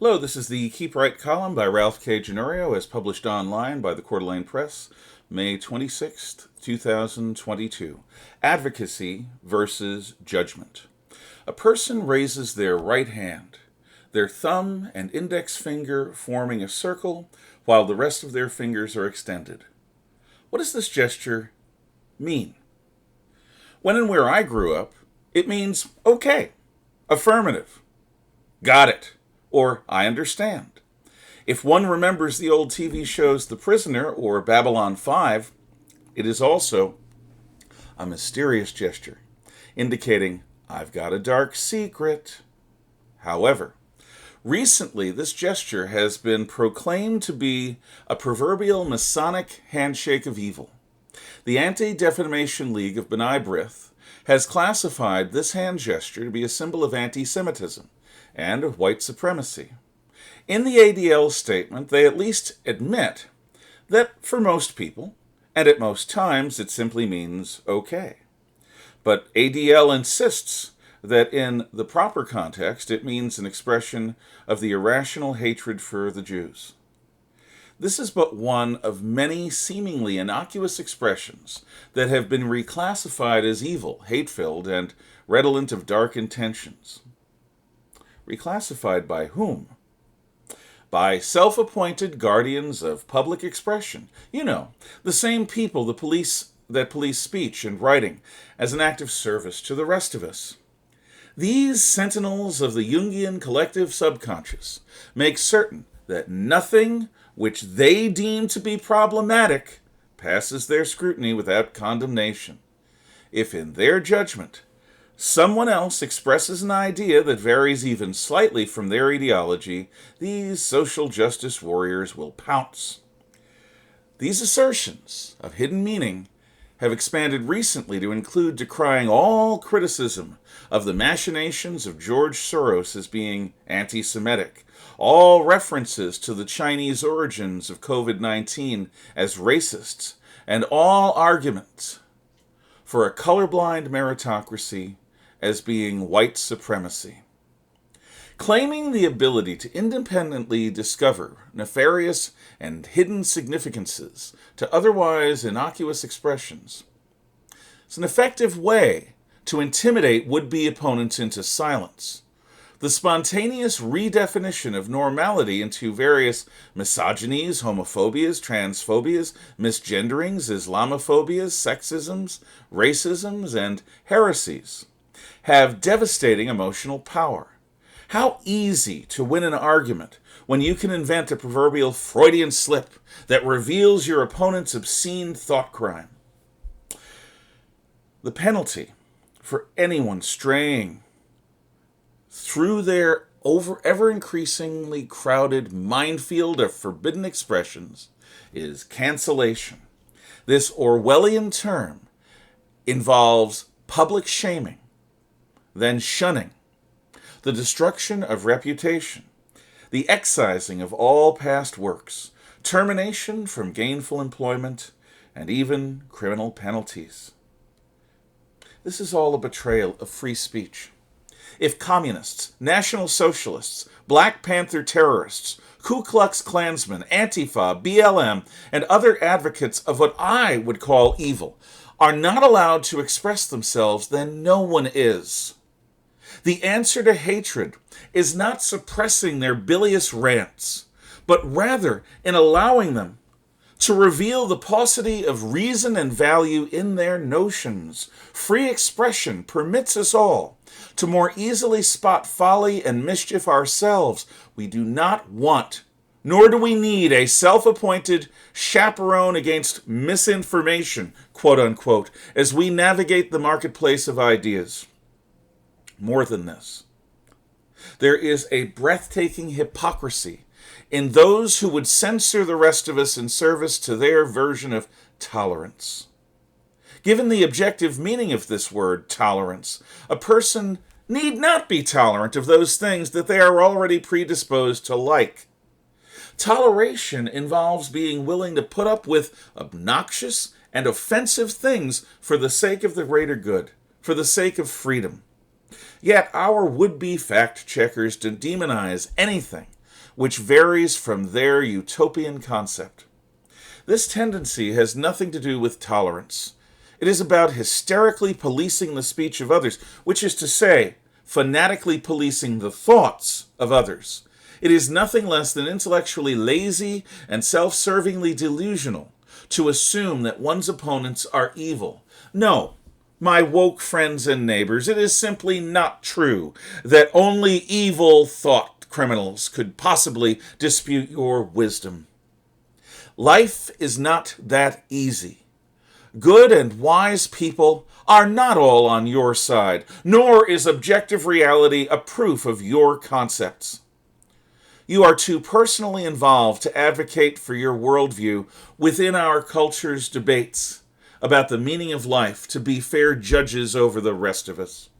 Hello, this is the Keep Right column by Ralph K. Ginorio, as published online by the Coeur d'Alene Press, May 26th, 2022. Advocacy versus judgment. A person raises their right hand, their thumb and index finger forming a circle, while the rest of their fingers are extended. What does this gesture mean? When and where I grew up, it means okay, affirmative, got it, or I understand. If one remembers the old TV shows The Prisoner or Babylon 5, it is also a mysterious gesture, indicating I've got a dark secret. However, recently this gesture has been proclaimed to be a proverbial Masonic handshake of evil. The Anti-Defamation League of B'nai Brith has classified this hand gesture to be a symbol of anti-Semitism and of white supremacy. In the ADL statement, they at least admit that for most people, and at most times, it simply means okay. But ADL insists that in the proper context, it means an expression of the irrational hatred for the Jews. This is but one of many seemingly innocuous expressions that have been reclassified as evil, hate-filled, and redolent of dark intentions. Reclassified by whom? By self-appointed guardians of public expression. You know, the same people that police speech and writing as an act of service to the rest of us. These sentinels of the Jungian collective subconscious make certain that nothing which they deem to be problematic passes their scrutiny without condemnation. If in their judgment someone else expresses an idea that varies even slightly from their ideology, these social justice warriors will pounce. These assertions of hidden meaning have expanded recently to include decrying all criticism of the machinations of George Soros as being anti-Semitic, all references to the Chinese origins of COVID-19 as racists, and all arguments for a colorblind meritocracy as being white supremacy. Claiming the ability to independently discover nefarious and hidden significances to otherwise innocuous expressions is an effective way to intimidate would-be opponents into silence. The spontaneous redefinition of normality into various misogynies, homophobias, transphobias, misgenderings, Islamophobias, sexisms, racisms, and heresies have devastating emotional power. How easy to win an argument when you can invent a proverbial Freudian slip that reveals your opponent's obscene thought crime. The penalty for anyone straying through their ever-increasingly crowded minefield of forbidden expressions is cancellation. This Orwellian term involves public shaming, then shunning, the destruction of reputation, the excising of all past works, termination from gainful employment, and even criminal penalties. This is all a betrayal of free speech. If communists, National Socialists, Black Panther terrorists, Ku Klux Klansmen, Antifa, BLM, and other advocates of what I would call evil are not allowed to express themselves, then no one is. The answer to hatred is not suppressing their bilious rants, but rather in allowing them to reveal the paucity of reason and value in their notions. Free expression permits us all to more easily spot folly and mischief ourselves. We do not want, nor do we need, a self-appointed chaperone against misinformation, quote unquote, as we navigate the marketplace of ideas. More than this, there is a breathtaking hypocrisy in those who would censor the rest of us in service to their version of tolerance. Given the objective meaning of this word, tolerance, a person need not be tolerant of those things that they are already predisposed to like. Toleration involves being willing to put up with obnoxious and offensive things for the sake of the greater good, for the sake of freedom. Yet our would-be fact-checkers demonize anything which varies from their utopian concept. This tendency has nothing to do with tolerance. It is about hysterically policing the speech of others, which is to say, fanatically policing the thoughts of others. It is nothing less than intellectually lazy and self-servingly delusional to assume that one's opponents are evil. No, my woke friends and neighbors, it is simply not true that only evil thought criminals could possibly dispute your wisdom. Life is not that easy. Good and wise people are not all on your side, nor is objective reality a proof of your concepts. You are too personally involved to advocate for your worldview within our culture's debates about the meaning of life to be fair judges over the rest of us.